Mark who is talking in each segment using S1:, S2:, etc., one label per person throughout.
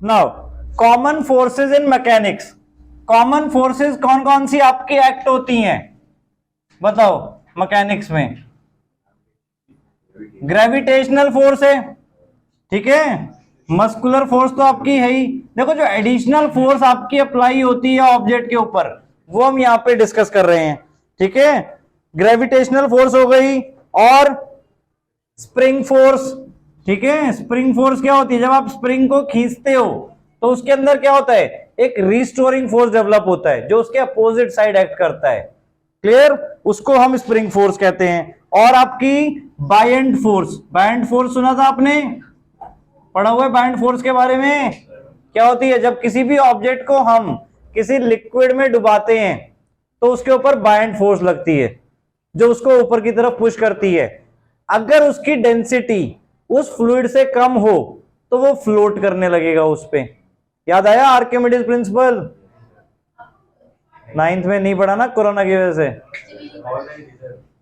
S1: Now common forces in mechanics, common forces कौन कौन सी आपकी एक्ट होती हैं बताओ मैकेनिक्स में? ग्रेविटेशनल फोर्स है, ठीक है, मस्कुलर फोर्स तो आपकी है ही। देखो जो एडिशनल फोर्स आपकी अप्लाई होती है ऑब्जेक्ट के ऊपर वो हम यहां पे डिस्कस कर रहे हैं, ठीक है। ग्रेविटेशनल फोर्स हो गई और स्प्रिंग फोर्स, ठीक है। स्प्रिंग फोर्स क्या होती है? जब आप स्प्रिंग को खींचते हो तो उसके अंदर क्या होता है? एक रिस्टोरिंग फोर्स डेवलप होता है जो उसके अपोजिट साइड एक्ट करता है, क्लियर, उसको हम स्प्रिंग फोर्स कहते हैं। और आपकी बायंट फोर्स, बायंट फोर्स सुना था आपने, पढ़ा हुआ है बायंट फोर्स के बारे में? क्या होती है? जब किसी भी ऑब्जेक्ट को हम किसी लिक्विड में डुबाते हैं तो उसके ऊपर बायंट फोर्स लगती है जो उसको ऊपर की तरफ पुश करती है। अगर उसकी डेंसिटी उस फ्लूइड से कम हो तो वो फ्लोट करने लगेगा उस पे। याद आया आर्किमिडीज प्रिंसिपल? 9th में नहीं पढ़ा ना कोरोना की वजह से,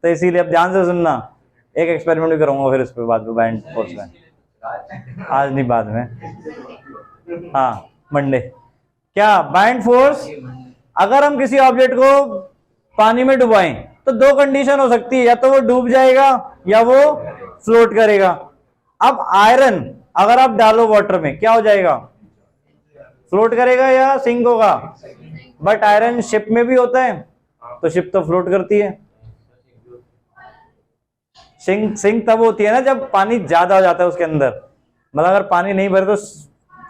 S1: तो इसीलिए अब ध्यान से सुनना, एक एक्सपेरिमेंट भी करूंगा फिर इस पे बाद में बायंट फोर्स में, आज नहीं बाद में, हाँ मंडे। क्या बायंट फोर्स? अगर हम किसी ऑब्जेक्ट को पानी में डुबाएं तो दो कंडीशन हो सकती है, या तो वो डूब जाएगा या वो फ्लोट करेगा। अब आयरन अगर आप डालो वाटर में क्या हो जाएगा? फ्लोट करेगा या सिंक होगा? बट आयरन शिप में भी होता है तो शिप तो फ्लोट करती है। सिंक तब होती है ना जब पानी ज्यादा हो जाता है उसके अंदर, मतलब अगर पानी नहीं भरे तो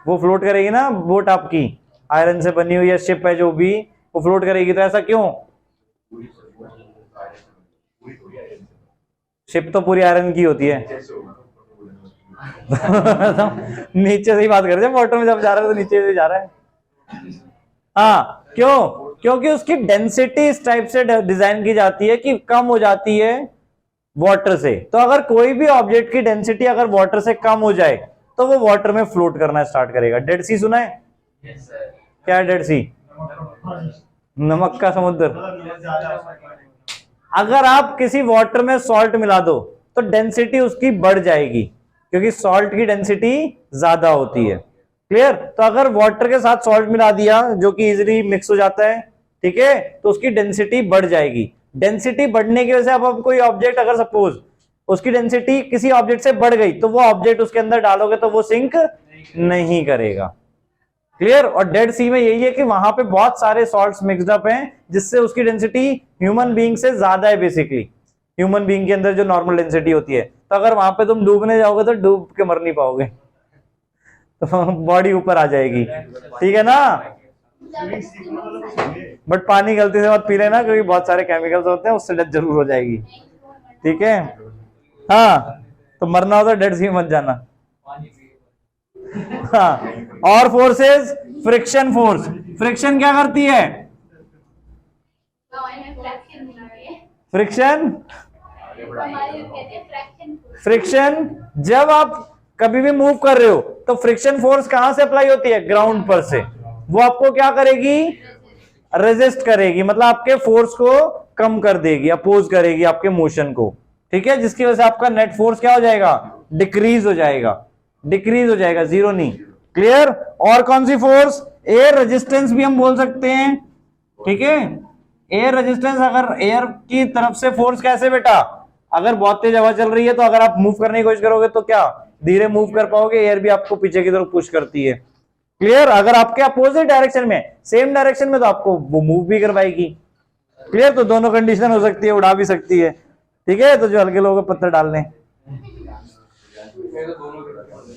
S1: वो फ्लोट करेगी ना। बोट आपकी आयरन से बनी हुई है, शिप है जो भी, वो फ्लोट करेगी। तो ऐसा क्यों? शिप तो पूरी आयरन की होती है। नीचे से ही बात कर रहे हैं, वाटर में जब जा रहा है तो नीचे से जा रहा है। हाँ क्यों? क्योंकि उसकी डेंसिटी इस टाइप से डिजाइन की जाती है कि कम हो जाती है वाटर से। तो अगर कोई भी ऑब्जेक्ट की डेंसिटी अगर वाटर से कम हो जाए तो वो वाटर में फ्लोट करना स्टार्ट करेगा। डेड सी सुना है? क्या है डेड सी? नमक का समुद्र। अगर आप किसी वाटर में सॉल्ट मिला दो तो डेंसिटी उसकी बढ़ जाएगी क्योंकि सॉल्ट की डेंसिटी ज्यादा होती है, क्लियर। तो अगर वाटर के साथ सॉल्ट मिला दिया जो कि इजीली मिक्स हो जाता है, ठीक है, तो उसकी डेंसिटी बढ़ जाएगी। डेंसिटी बढ़ने की वजह से अब कोई ऑब्जेक्ट अगर सपोज उसकी डेंसिटी किसी ऑब्जेक्ट से बढ़ गई तो वो ऑब्जेक्ट उसके अंदर डालोगे तो वो सिंक नहीं करेगा, क्लियर। और डेड सी में यही है कि वहां पे बहुत सारे सॉल्ट्स मिक्स्ड अप हैं जिससे उसकी डेंसिटी ह्यूमन बीइंग से ज्यादा है। बेसिकली ह्यूमन बीइंग के अंदर जो नॉर्मल डेंसिटी होती है, तो अगर वहां पे तुम डूबने जाओगे तो डूब के मर नहीं पाओगे, तो बॉडी ऊपर आ जाएगी, ठीक है ना। बट पानी गलती से मत पी लेना क्योंकि बहुत सारे केमिकल्स होते हैं, उससे डेथ जरूर हो जाएगी, ठीक है। हाँ तो मरना हो तो डेड सी मत जाना। हाँ और फोर्सेस, फ्रिक्शन फोर्स। फ्रिक्शन क्या करती है? फ्रिक्शन, फ्रिक्शन जब आप कभी भी मूव कर रहे हो तो फ्रिक्शन फोर्स कहां से अप्लाई होती है? ग्राउंड पर से। वो आपको क्या करेगी? रेजिस्ट करेगी, मतलब आपके फोर्स को कम कर देगी, अपोज करेगी आपके मोशन को, ठीक है, जिसकी वजह से आपका नेट फोर्स क्या हो जाएगा? डिक्रीज हो जाएगा, डिक्रीज हो जाएगा, जीरो नहीं, क्लियर। और कौन सी फोर्स? एयर रेजिस्टेंस भी हम बोल सकते हैं, ठीक है। एयर रेजिस्टेंस, अगर एयर की तरफ से फोर्स कैसे बेटा? अगर बहुत तेज हवा चल रही है तो अगर आप मूव करने की कोशिश करोगे तो क्या धीरे मूव कर पाओगे? एयर भी आपको पीछे की तरफ पुश करती है, क्लियर। अगर आपके अपोजिट डायरेक्शन में, सेम डायरेक्शन में, तो आपको वो मूव भी करवाएगी, क्लियर। तो दोनों कंडीशन हो सकती है, उड़ा भी सकती है, ठीक है। तो जो हल्के लोगों को पत्थर डालने।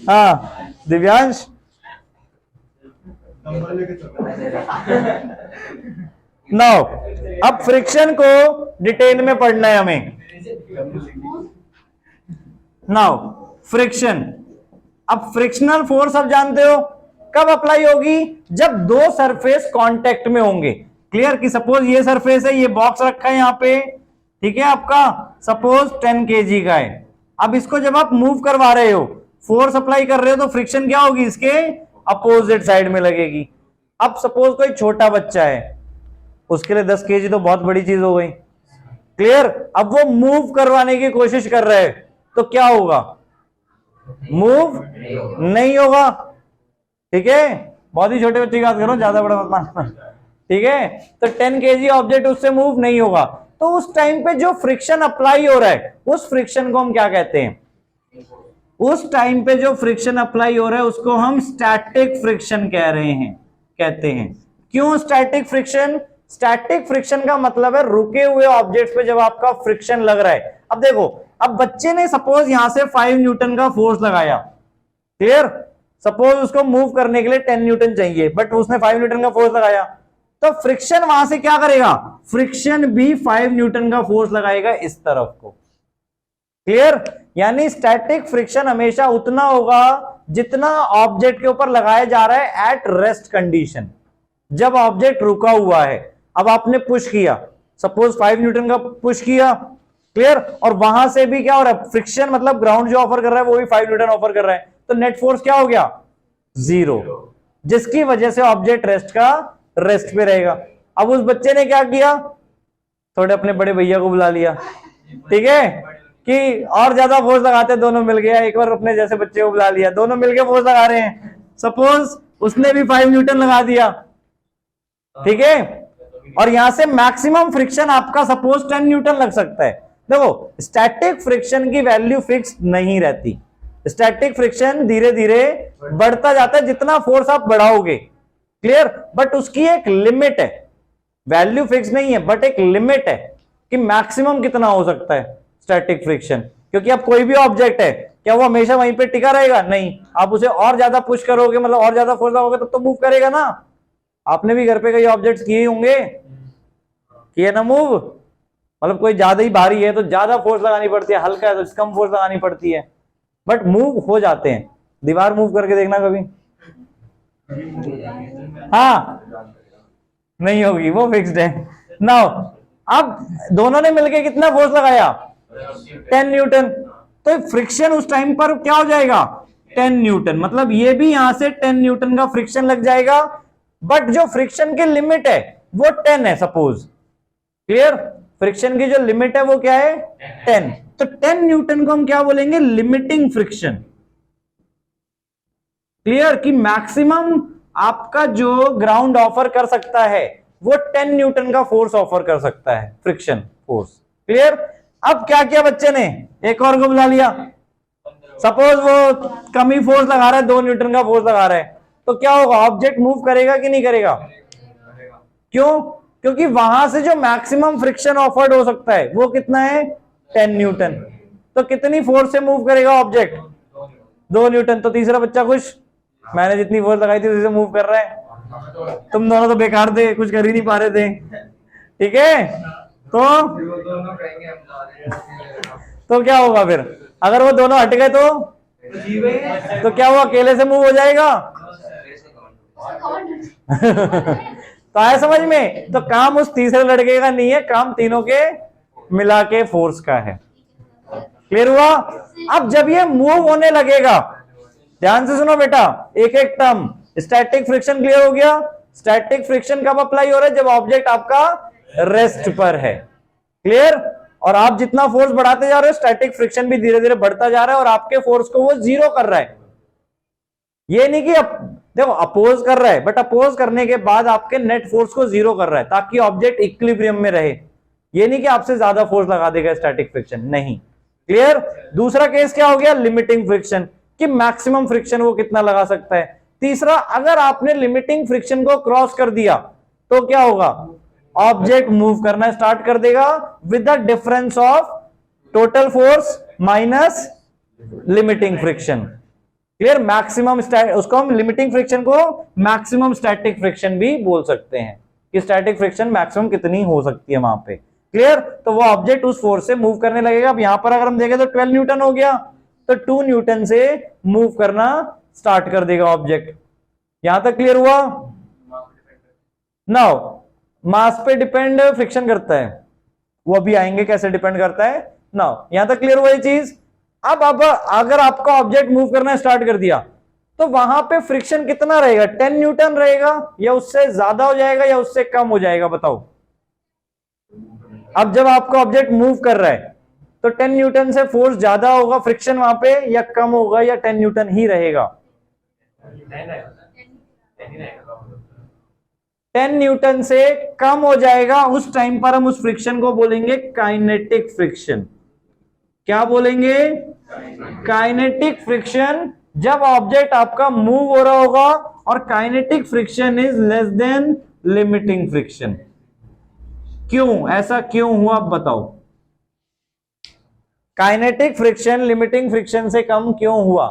S1: हाँ दिव्यांश, नाउ अब फ्रिक्शन को डिटेल में पढ़ना है हमें। नाउ फ्रिक्शन, अब फ्रिक्शनल फोर्स आप जानते हो कब अप्लाई होगी? जब दो सरफेस कांटेक्ट में होंगे, क्लियर। कि सपोज ये सरफेस है, ये बॉक्स रखा है यहाँ पे, ठीक है, आपका सपोज 10 kg का है। अब इसको जब आप मूव करवा रहे हो, फोर्स अप्लाई कर रहे हो, तो फ्रिक्शन क्या होगी? इसके अपोजिट साइड में लगेगी। अब सपोज कोई छोटा बच्चा है, उसके लिए 10 kg तो बहुत बड़ी चीज हो गई, क्लियर। अब वो मूव करवाने की कोशिश कर रहे हैं तो क्या होगा? मूव नहीं होगा, ठीक है, बहुत ही छोटे बच्चे की बात करो, ज्यादा बड़ा मत मानना, ठीक है। तो 10 kg ऑब्जेक्ट उससे मूव नहीं होगा, तो उस टाइम पे जो फ्रिक्शन अप्लाई हो रहा है उस फ्रिक्शन को हम क्या कहते हैं? उस टाइम पे जो फ्रिक्शन अप्लाई हो रहा है उसको हम स्टैटिक फ्रिक्शन कह रहे हैं, कहते हैं। क्यों स्टैटिक फ्रिक्शन? स्टैटिक फ्रिक्शन का मतलब है रुके हुए ऑब्जेक्ट पे जब आपका फ्रिक्शन लग रहा है। अब देखो, अब बच्चे ने सपोज यहां से 5 न्यूटन का फोर्स लगाया, क्लियर? सपोज उसको मूव करने के लिए 10 न्यूटन चाहिए, बट उसने 5 न्यूटन का फोर्स लगाया, तो फ्रिक्शन वहां से क्या करेगा? फ्रिक्शन भी 5 न्यूटन का फोर्स लगाएगा इस तरफ को, क्लियर? यानी स्टैटिक फ्रिक्शन हमेशा उतना होगा जितना ऑब्जेक्ट के ऊपर लगाया जा रहा है एट रेस्ट कंडीशन, जब ऑब्जेक्ट रुका हुआ है। अब आपने पुश किया, सपोज 5 न्यूटन का पुश किया, क्लियर? और वहां से भी क्या हो रहा है? फ्रिक्शन मतलब ग्राउंड जो ऑफर कर रहा है वो भी 5 न्यूटन ऑफर कर रहा है, तो नेट फोर्स क्या हो गया? 0, जिसकी वजह से ऑब्जेक्ट रेस्ट पे रहेगा। अब उस बच्चे ने क्या किया? थोड़े अपने बड़े भैया को बुला लिया, ठीक है, कि और ज्यादा फोर्स लगाते, दोनों मिल गया, एक बार अपने जैसे बच्चे को बुला लिया, दोनों मिलके फोर्स लगा रहे हैं। सपोज उसने भी 5 न्यूटन लगा दिया, ठीक है, और यहां से मैक्सिमम फ्रिक्शन आपका सपोज 10 न्यूटन लग सकता है। देखो, स्टैटिक फ्रिक्शन की वैल्यू फिक्स नहीं रहती, स्टैटिक फ्रिक्शन धीरे धीरे बढ़ता जाता है जितना फोर्स आप बढ़ाओगे, क्लियर? बट उसकी एक लिमिट है, वैल्यू फिक्स नहीं है, बट एक लिमिट है कि मैक्सिमम कितना हो सकता है स्टैटिक फ्रिक्शन। क्योंकि अब कोई भी ऑब्जेक्ट है, क्या वो हमेशा वहीं पे टिका रहेगा? नहीं, आप उसे और ज्यादा पुश करोगे, मतलब और ज्यादा फोर्स लगाओगे, तब तो मूव करेगा ना। आपने भी घर पे कई ऑब्जेक्ट्स किए होंगे, किए ना मूव? मतलब कोई ज्यादा ही भारी है तो ज्यादा फोर्स लगानी पड़ती है, हल्का है तो कम फोर्स लगानी पड़ती है, बट मूव हो जाते हैं। दीवार मूव करके देखना कभी, हाँ नहीं होगी, वो फिक्स्ड है। नाउ अब दोनों ने मिलके कितना फोर्स लगाया? 10 न्यूटन, तो फ्रिक्शन उस टाइम पर क्या हो जाएगा? 10 न्यूटन। मतलब ये भी यहां से 10 न्यूटन का फ्रिक्शन लग जाएगा, बट जो फ्रिक्शन की लिमिट है वो 10 है सपोज, क्लियर? फ्रिक्शन की जो लिमिट है वो क्या है? 10। तो 10 न्यूटन को हम क्या बोलेंगे? Limiting friction, clear? कि मैक्सिमम आपका जो ग्राउंड ऑफर कर सकता है वो 10 न्यूटन का फोर्स ऑफर कर सकता है, फ्रिक्शन फोर्स, क्लियर? अब क्या किया बच्चे ने? एक और को बुला लिया, सपोज वो कम ही फोर्स लगा रहा है, 2 न्यूटन का फोर्स लगा रहा है, तो क्या होगा? ऑब्जेक्ट मूव करेगा कि नहीं करेगा? क्यों? क्योंकि वहां से जो मैक्सिमम फ्रिक्शन ऑफर्ड हो सकता है वो कितना है? 10 न्यूटन। तो कितनी फोर्स से मूव करेगा ऑब्जेक्ट? 2 न्यूटन। तो तीसरा बच्चा खुश, मैंने जितनी फोर्स लगाई थी उसी से मूव कर रहा है। तुम दोनों तो बेकार थे, कुछ कर ही नहीं पा रहे थे, ठीक है? तो क्या होगा फिर? अगर वो दोनों हट गए तो क्या वो अकेले से मूव हो जाएगा? तो आया समझ में? तो काम उस तीसरे लड़के का नहीं है, काम तीनों के मिला के फोर्स का है। क्लियर हुआ? अब जब ये मूव होने लगेगा, ध्यान से सुनो बेटा, एक एक टर्म। स्टैटिक फ्रिक्शन क्लियर हो गया? स्टैटिक फ्रिक्शन कब अप्लाई हो रहा है? जब ऑब्जेक्ट आपका रेस्ट पर है, क्लियर? और आप जितना फोर्स बढ़ाते जा रहे हो, स्टैटिक फ्रिक्शन भी धीरे धीरे बढ़ता जा रहा है और आपके फोर्स को वो 0 कर रहा है। ये नहीं कि देखो अपोज कर रहा है, बट अपोज करने के बाद आपके नेट फोर्स को 0 कर रहा है ताकि ऑब्जेक्ट इक्विलिब्रियम में रहे। ये नहीं कि आपसे ज्यादा फोर्स लगा देगा स्टैटिक फ्रिक्शन, नहीं, क्लियर? दूसरा केस क्या हो गया? लिमिटिंग फ्रिक्शन, कि मैक्सिमम फ्रिक्शन वो कितना लगा सकता है। तीसरा, अगर आपने लिमिटिंग फ्रिक्शन को क्रॉस कर दिया तो क्या होगा? ऑब्जेक्ट मूव करना स्टार्ट कर देगा with the difference of total force minus limiting friction, clear? Maximum, उसको हम लिमिटिंग फ्रिक्शन को मैक्सिमम स्टैटिक फ्रिक्शन भी बोल सकते हैं, कि स्टैटिक फ्रिक्शन मैक्सिमम कितनी हो सकती है वहां पे, क्लियर? तो वो ऑब्जेक्ट उस फोर्स से मूव करने लगेगा। अब यहां पर अगर हम देखें तो 12 न्यूटन हो गया, तो 2 न्यूटन से मूव करना स्टार्ट कर देगा ऑब्जेक्ट। यहां तक क्लियर हुआ? नाउ मास पे डिपेंड फ्रिक्शन करता है, वो अभी आएंगे कैसे डिपेंड करता है। नाउ यहां तक क्लियर हुआ ये चीज? अब अगर आपका ऑब्जेक्ट मूव करना स्टार्ट कर दिया तो वहां पे फ्रिक्शन कितना रहेगा? 10 न्यूटन रहेगा, या उससे ज्यादा हो जाएगा, या उससे कम हो जाएगा? बताओ। अब जब आपका ऑब्जेक्ट मूव कर रहा है तो 10 न्यूटन से फोर्स ज्यादा होगा फ्रिक्शन वहां पे, या कम होगा, या 10 न्यूटन ही रहेगा? 10 न्यूटन से कम हो जाएगा, उस टाइम पर हम उस फ्रिक्शन को बोलेंगे काइनेटिक फ्रिक्शन। क्या बोलेंगे? Kinetic friction. जब ऑब्जेक्ट आपका मूव हो रहा होगा और kinetic friction is less than limiting friction. क्यों ऐसा क्यों हुआ आप बताओ? काइनेटिक फ्रिक्शन लिमिटिंग फ्रिक्शन से कम क्यों हुआ?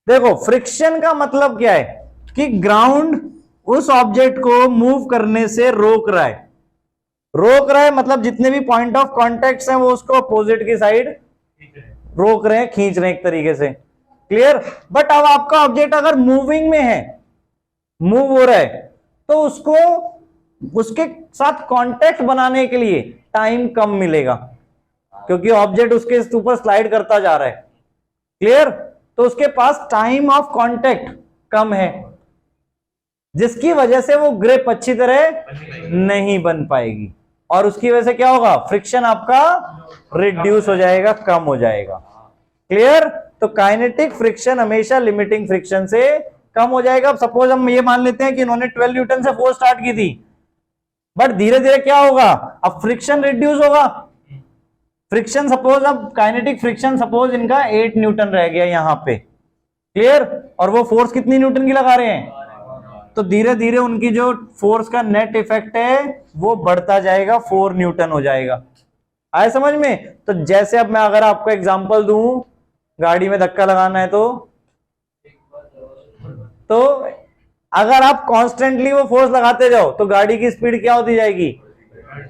S1: देखो, फ्रिक्शन का मतलब क्या है कि ग्राउंड उस ऑब्जेक्ट को मूव करने से रोक रहा है। रोक रहा है मतलब जितने भी पॉइंट ऑफ कॉन्टेक्ट हैं वो उसको अपोजिट की साइड रोक रहे हैं, खींच रहे हैं एक तरीके से। क्लियर? बट अब आपका ऑब्जेक्ट अगर मूविंग में है, मूव हो रहा है, तो उसको उसके साथ कांटेक्ट बनाने के लिए टाइम कम मिलेगा, क्योंकि ऑब्जेक्ट उसके ऊपर स्लाइड करता जा रहा है। क्लियर? तो उसके पास टाइम ऑफ कांटेक्ट कम है, जिसकी वजह से वो ग्रिप अच्छी तरह नहीं बन पाएगी, और उसकी वजह से क्या होगा? फ्रिक्शन आपका रिड्यूस हो जाएगा, कम हो जाएगा। क्लियर? तो काइनेटिक फ्रिक्शन हमेशा लिमिटिंग फ्रिक्शन से कम हो जाएगा। अब सपोज हम ये मान लेते हैं कि इन्होंने 12 न्यूटन से फोर्स स्टार्ट की थी, बट धीरे धीरे क्या होगा? अब फ्रिक्शन रिड्यूस होगा। फ्रिक्शन सपोज, अब काइनेटिक फ्रिक्शन सपोज इनका 8 न्यूटन रह गया यहां पे। क्लियर? और वो फोर्स कितनी न्यूटन की लगा रहे हैं? तो धीरे धीरे उनकी जो फोर्स का नेट इफेक्ट है वो बढ़ता जाएगा, 4 न्यूटन हो जाएगा। आए समझ में? तो जैसे अब मैं अगर आपको एग्जांपल दूं, गाड़ी में धक्का लगाना है तो अगर आप कॉन्स्टेंटली वो फोर्स लगाते जाओ तो गाड़ी की स्पीड क्या होती जाएगी?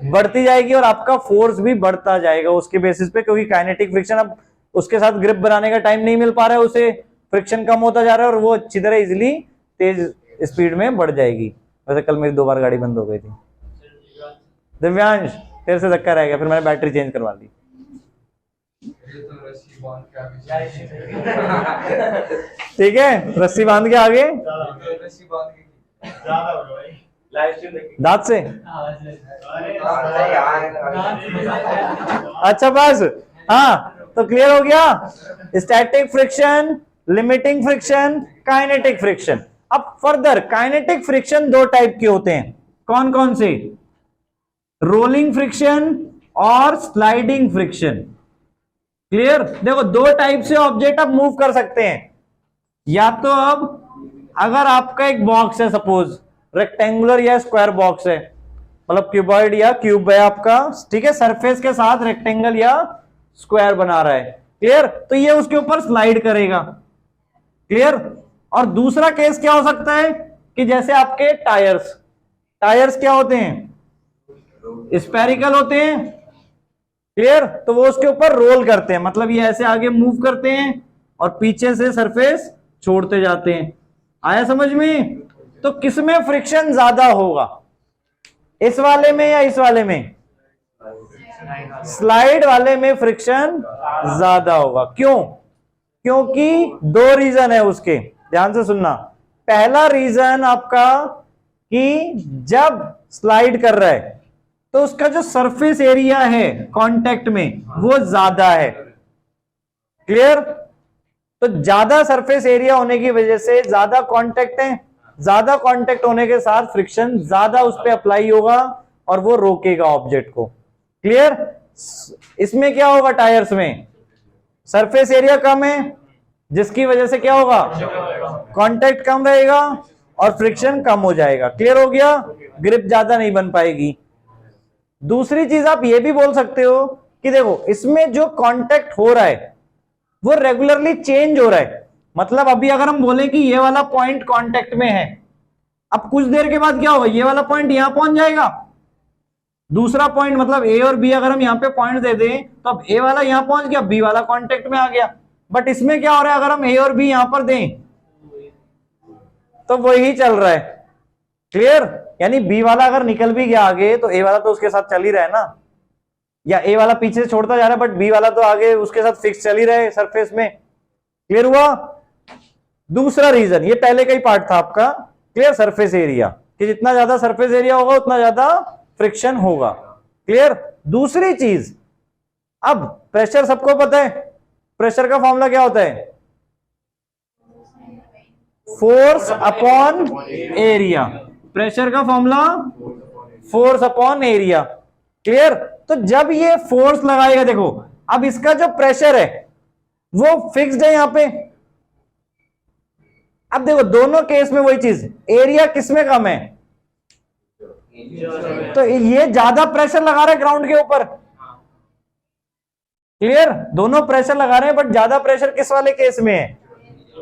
S1: बढ़ती जाएगी, और आपका फोर्स भी बढ़ता जाएगा उसके बेसिस पे, क्योंकि काइनेटिक फ्रिक्शन अब उसके साथ ग्रिप बनाने का टाइम नहीं मिल पा रहा है उसे, फ्रिक्शन कम होता जा रहा है और वो अच्छी तरह इजिली तेज स्पीड में बढ़ जाएगी। वैसे कल मेरी 2 बार गाड़ी बंद हो गई थी। दिव्यांश, तेरे से धक्का रह गया, फिर मैंने बैटरी चेंज करवा दी। ठीक है, रस्सी बांध के आगे दांत से। अच्छा बस, हाँ तो क्लियर हो गया। Static friction, limiting friction, kinetic friction. अब फर्दर काइनेटिक फ्रिक्शन 2 टाइप के होते हैं। कौन कौन से? रोलिंग फ्रिक्शन और स्लाइडिंग फ्रिक्शन। क्लियर? देखो, 2 टाइप से ऑब्जेक्ट आप मूव कर सकते हैं। या तो अब अगर आपका एक बॉक्स है, सपोज रेक्टेंगुलर या स्क्वायर बॉक्स है, मतलब क्यूबॉइड या क्यूब है आपका, ठीक है, सरफेस के साथ रेक्टेंगल या स्क्वायर बना रहा है। क्लियर? तो ये उसके ऊपर स्लाइड करेगा। क्लियर? और दूसरा केस क्या हो सकता है कि जैसे आपके टायर्स, टायर्स क्या होते हैं? स्फेरिकल होते हैं। क्लियर? तो वो उसके ऊपर रोल करते हैं, मतलब ये ऐसे आगे मूव करते हैं और पीछे से सरफेस छोड़ते जाते हैं। आया समझ में? तो किसमें फ्रिक्शन ज्यादा होगा, इस वाले में या इस वाले में? स्लाइड वाले में फ्रिक्शन ज्यादा होगा। क्यों? क्योंकि 2 रीजन है उसके, ध्यान से सुनना। पहला रीजन आपका कि जब स्लाइड कर रहा है तो उसका जो सरफेस एरिया है कांटेक्ट में वो ज्यादा है। क्लियर? तो ज्यादा सरफेस एरिया होने की वजह से ज्यादा कांटेक्ट है, ज्यादा कांटेक्ट होने के साथ फ्रिक्शन ज्यादा उस पर अप्लाई होगा और वो रोकेगा ऑब्जेक्ट को। क्लियर? इसमें क्या होगा? टायर्स में सरफेस एरिया कम है, जिसकी वजह से क्या होगा? कांटेक्ट कम रहेगा और फ्रिक्शन कम हो जाएगा। क्लियर हो गया? ग्रिप ज्यादा नहीं बन पाएगी। दूसरी चीज आप ये भी बोल सकते हो कि देखो, इसमें जो कांटेक्ट हो रहा है वो रेगुलरली चेंज हो रहा है। मतलब अभी अगर हम बोले कि ये वाला पॉइंट कांटेक्ट में है, अब कुछ देर के बाद क्या होगा? ये वाला पॉइंट यहां पहुंच जाएगा, दूसरा पॉइंट मतलब ए और बी अगर हम यहां पे पॉइंट दे दें तो अब ए वाला यहां पहुंच गया, बी वाला कांटेक्ट में आ गया। बट इसमें क्या हो रहा है, अगर हम ए और बी यहां पर दें तो वही चल रहा है। क्लियर? यानी बी वाला अगर निकल भी गया आगे तो ए वाला तो उसके साथ चल ही रहा है ना, या ए वाला पीछे से छोड़ता जा रहा है बट बी वाला तो आगे उसके साथ फिक्स चल ही रहा है सरफेस में। क्लियर हुआ? दूसरा रीजन, ये पहले का ही पार्ट था आपका, क्लियर, सरफेस एरिया, कि जितना ज्यादा सरफेस एरिया होगा उतना ज्यादा फ्रिक्शन होगा। क्लियर? दूसरी चीज, अब प्रेशर सबको पता है, प्रेशर का फॉर्मूला क्या होता है? फोर्स अपॉन एरिया, प्रेशर का formula force upon area. Clear? तो जब ये फोर्स लगाएगा, देखो अब इसका जो प्रेशर है वो फिक्स्ड है यहां पे। अब देखो दोनों केस में वही चीज, एरिया किसमें कम है, तो ये ज्यादा प्रेशर लगा रहा है ग्राउंड के ऊपर। क्लियर? दोनों प्रेशर लगा रहे हैं, बट ज्यादा प्रेशर किस वाले केस में है,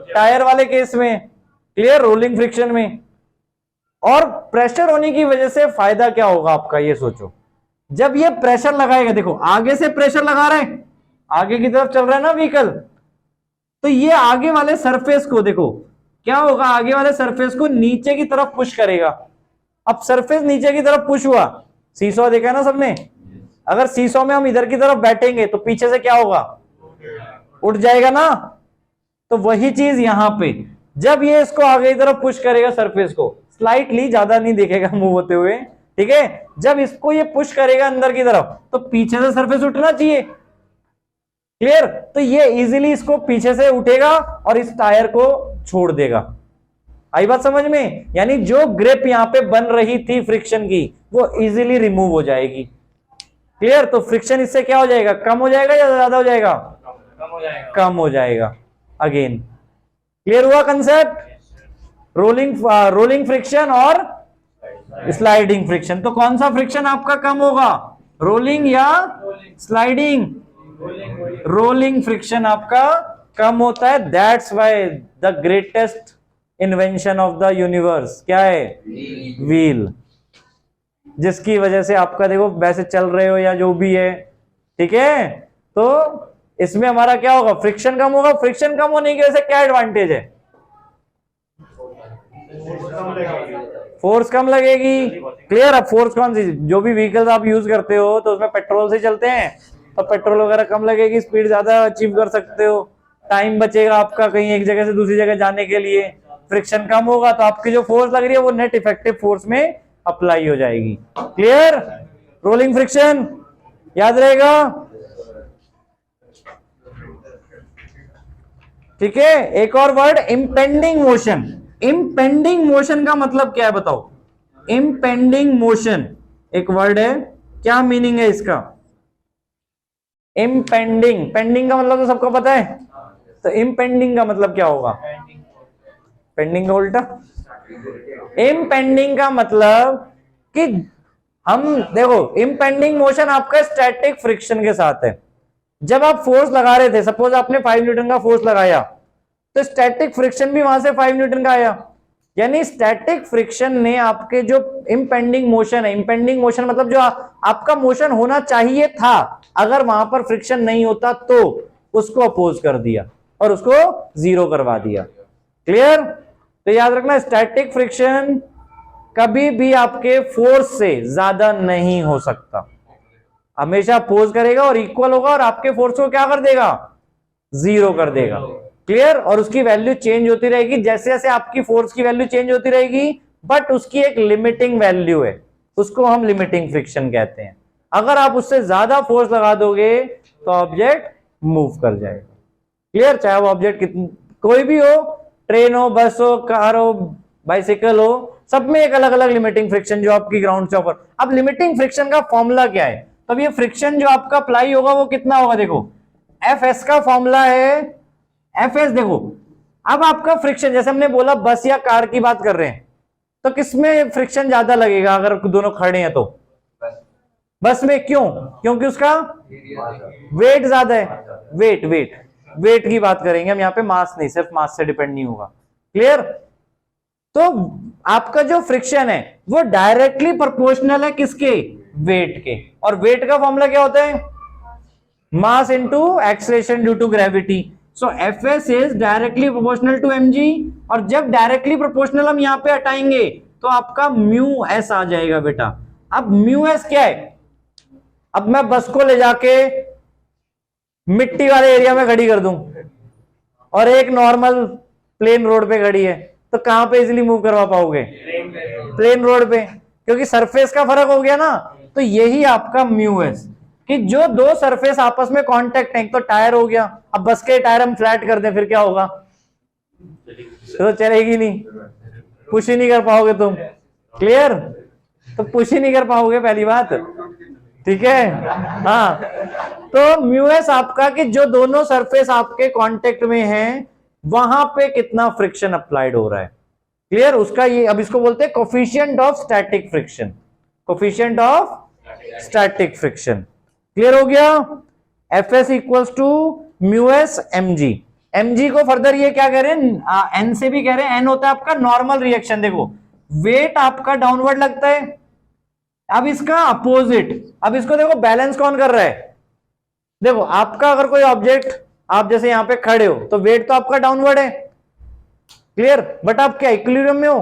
S1: टायर वाले केस में। क्लियर? रोलिंग फ्रिक्शन में। और प्रेशर होने की वजह से फायदा क्या होगा आपका, ये सोचो। जब ये प्रेशर लगाएगा, देखो आगे से प्रेशर लगा रहा है, आगे की तरफ चल रहा है ना व्हीकल, तो ये आगे वाले सरफेस को देखो क्या होगा, आगे वाले सरफेस को नीचे की तरफ पुश करेगा। अब सरफेस नीचे की तरफ पुश हुआ, सीसॉ देखा ना सबने, अगर सीसॉ में हम इधर की तरफ बैठेंगे तो पीछे से क्या होगा, उठ जाएगा ना। तो वही चीज यहां पे, जब ये इसको आगे की तरफ पुश करेगा सरफेस को, स्लाइटली, ज्यादा नहीं दिखेगा मूव होते हुए, ठीक है, जब इसको ये पुश करेगा अंदर की तरफ तो पीछे से सरफेस उठना चाहिए। क्लियर? तो ये इजीली इसको पीछे से उठेगा और इस टायर को छोड़ देगा। आई बात समझ में? यानी जो ग्रिप यहां पे बन रही थी फ्रिक्शन की, वो इजीली रिमूव हो जाएगी। क्लियर? तो फ्रिक्शन इससे क्या हो जाएगा, कम हो जाएगा या ज्यादा हो जाएगा, कम हो जाएगा। अगेन क्लियर हुआ कंसेप्ट? रोलिंग फ्रिक्शन और स्लाइडिंग फ्रिक्शन। तो कौन सा फ्रिक्शन आपका कम होगा, रोलिंग या स्लाइडिंग? रोलिंग फ्रिक्शन आपका कम होता है। That's why the greatest invention of the universe क्या है, व्हील, जिसकी वजह से आपका देखो वैसे चल रहे हो या जो भी है, ठीक है, तो इसमें हमारा क्या होगा, फ्रिक्शन कम होगा। फ्रिक्शन कम होने की वजह से क्या एडवांटेज है, फोर्स कम लगेगी। क्लियर? अब फोर्स कौन सी, जो भी व्हीकल्स आप यूज करते हो तो उसमें पेट्रोल से चलते हैं, तो पेट्रोल वगैरह कम लगेगी, स्पीड ज्यादा अचीव कर सकते हो, टाइम बचेगा आपका कहीं एक जगह से दूसरी जगह जाने के लिए। फ्रिक्शन कम होगा तो आपकी जो फोर्स लग रही है वो नेट इफेक्टिव फोर्स में अप्लाई हो जाएगी। क्लियर? रोलिंग फ्रिक्शन याद रहेगा, ठीक है। एक और word, impending motion. Impending motion का मतलब क्या है बताओ, इंपेंडिंग मोशन एक वर्ड है, क्या मीनिंग है इसका, इम्पेंडिंग, पेंडिंग का मतलब तो सबको पता है, तो इम्पेंडिंग का मतलब क्या होगा, पेंडिंग का उल्टा। इम्पेंडिंग का मतलब कि हम देखो, इम्पेंडिंग मोशन आपका स्टैटिक फ्रिक्शन के साथ है। जब आप फोर्स लगा रहे थे, सपोज आपने 5 न्यूटन का फोर्स लगाया, तो स्टैटिक फ्रिक्शन भी वहां से 5 न्यूटन का आया, यानी स्टैटिक फ्रिक्शन ने आपके जो इम्पेंडिंग मोशन है, इम्पेंडिंग मोशन मतलब जो आपका मोशन होना चाहिए था, अगर वहां पर फ्रिक्शन नहीं होता तो उसको अपोज कर दिया और उसको जीरो करवा दिया। क्लियर? तो याद रखना, स्टैटिक फ्रिक्शन कभी भी आपके फोर्स से ज्यादा नहीं हो सकता, हमेशा अपोज करेगा और इक्वल होगा और आपके फोर्स को क्या कर देगा, जीरो कर देगा। क्लियर? और उसकी वैल्यू चेंज होती रहेगी जैसे जैसे आपकी फोर्स की वैल्यू चेंज होती रहेगी, बट उसकी एक लिमिटिंग वैल्यू है, उसको हम लिमिटिंग फ्रिक्शन कहते हैं। अगर आप उससे ज्यादा फोर्स लगा दोगे तो ऑब्जेक्ट मूव कर जाएगा। क्लियर? चाहे वो ऑब्जेक्ट कोई भी हो, ट्रेन हो, बस हो, कार हो, बाइसिकल हो, सब में एक अलग अलग लिमिटिंग फ्रिक्शन जो आपकी ग्राउंड से ऊपर। अब लिमिटिंग फ्रिक्शन का फॉर्मूला क्या है, तब ये फ्रिक्शन जो आपका अप्लाई होगा वो कितना होगा, देखो एफ एस का फॉर्मूला है, एफ एस देखो। अब आपका फ्रिक्शन, जैसे हमने बोला बस या कार की बात कर रहे हैं, तो किसमें फ्रिक्शन ज्यादा लगेगा अगर दोनों खड़े हैं, तो बस में। क्यों? क्योंकि उसका वेट ज्यादा है, वेट की बात करेंगे हम यहाँ पे, मास नहीं, सिर्फ मास से डिपेंड नहीं होगा। क्लियर? तो आपका जो फ्रिक्शन है वो डायरेक्टली प्रोपोर्शनल है किसके, वेट के। और वेट का फॉर्मूला क्या होता है, mass into acceleration due to gravity. So F S is directly proportional to M G, और जब डायरेक्टली प्रोपोर्शनल हम यहां पे हटाएंगे तो आपका म्यू एस आ जाएगा बेटा। अब म्यू एस क्या है, अब मैं बस को ले जाके मिट्टी वाले एरिया में खड़ी कर दूं और एक नॉर्मल प्लेन रोड पे खड़ी है, तो कहां पे इजीली मूव करवा पाओगे, प्लेन रोड पे, क्योंकि सरफेस का फर्क हो गया ना। तो यही आपका म्यू एस, कि जो दो सरफेस आपस में कांटेक्ट है, एक तो टायर हो गया, अब बस के टायर हम फ्लैट कर दें फिर क्या होगा, तो चलेगी नहीं, पुश ही नहीं कर पाओगे तुम। क्लियर? तो पुश ही नहीं कर पाओगे पहली बात, ठीक है। हाँ, तो म्यूएस आपका कि जो दोनों सरफेस आपके कांटेक्ट में हैं वहां पे कितना फ्रिक्शन अप्लाइड हो रहा है। क्लियर? उसका ये, अब इसको बोलते हैं coefficient of static friction, coefficient of static friction. Clear हो गया? F S equals to mu s M G. M G को फर्दर ये क्या कह रहे हैं, एन से भी कह रहे हैं। एन होता है आपका नॉर्मल रिएक्शन। देखो वेट आपका डाउनवर्ड लगता है, अब इसका अपोजिट, अब इसको देखो बैलेंस कौन कर रहा है। देखो आपका अगर कोई ऑब्जेक्ट, आप जैसे यहां पे खड़े हो तो वेट तो आपका डाउनवर्ड है। क्लियर? बट आप क्या इक्विलिब्रियम में हो?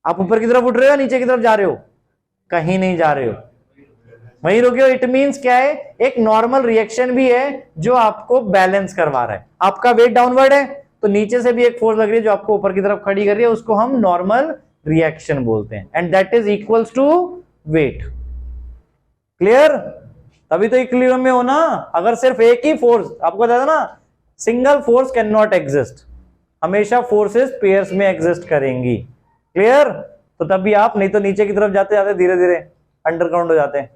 S1: आप ऊपर की तरफ उठ रहे हो या नीचे की तरफ जा रहे हो? कहीं नहीं जा रहे हो, वहीं रुके हो। इट मींस क्या है, एक नॉर्मल रिएक्शन भी है जो आपको बैलेंस करवा रहा है। आपका वेट डाउनवर्ड है तो नीचे से भी एक फोर्स लग रही है जो आपको ऊपर की तरफ खड़ी कर रही है, उसको हम नॉर्मल रिएक्शन बोलते हैं, and that is equals to weight. Clear? तभी तो इक्विलिब्रियम में हो ना। अगर सिर्फ एक ही फोर्स, आपको बताया था ना, single force can not exist, हमेशा फोर्सेस पेयर्स में एग्जिस्ट करेंगी। क्लियर? तो तभी आप, नहीं तो नीचे की तरफ जाते जाते धीरे धीरे अंडरग्राउंड हो जाते हैं।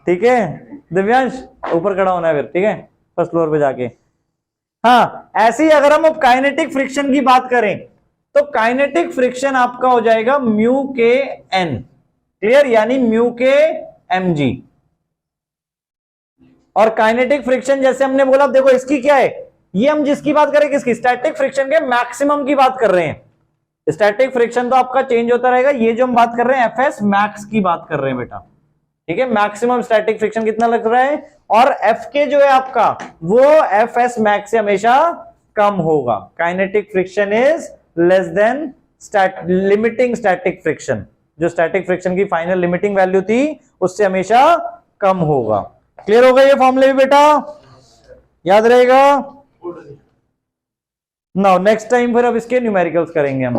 S1: ठीक है दिव्यांश, ऊपर खड़ा होना है फिर, ठीक है, फर्स्ट फ्लोर पे जाके। हाँ, ऐसे ही अगर हम अब काइनेटिक फ्रिक्शन की बात करें तो काइनेटिक फ्रिक्शन आपका हो जाएगा म्यू के एन। क्लियर? यानी म्यू के एम जी। और काइनेटिक फ्रिक्शन जैसे हमने बोला, देखो इसकी क्या है, ये हम जिसकी बात करें किसकी, स्टैटिक फ्रिक्शन के मैक्सिमम की बात कर रहे हैं। स्टैटिक फ्रिक्शन तो आपका चेंज होता रहेगा, ये जो हम बात कर रहे हैं एफ एस मैक्स की बात कर रहे हैं बेटा। ठीक है, मैक्सिमम स्टैटिक फ्रिक्शन कितना लग रहा है, और एफ के जो है आपका वो एफ एस मैक्स से हमेशा कम होगा। Kinetic friction is less than limiting static friction, जो स्टैटिक फ्रिक्शन की फाइनल लिमिटिंग वैल्यू थी उससे हमेशा कम होगा। क्लियर होगा ये फॉर्मूले भी बेटा, याद रहेगा। नाउ नेक्स्ट टाइम फिर अब इसके न्यूमेरिकल्स करेंगे हम।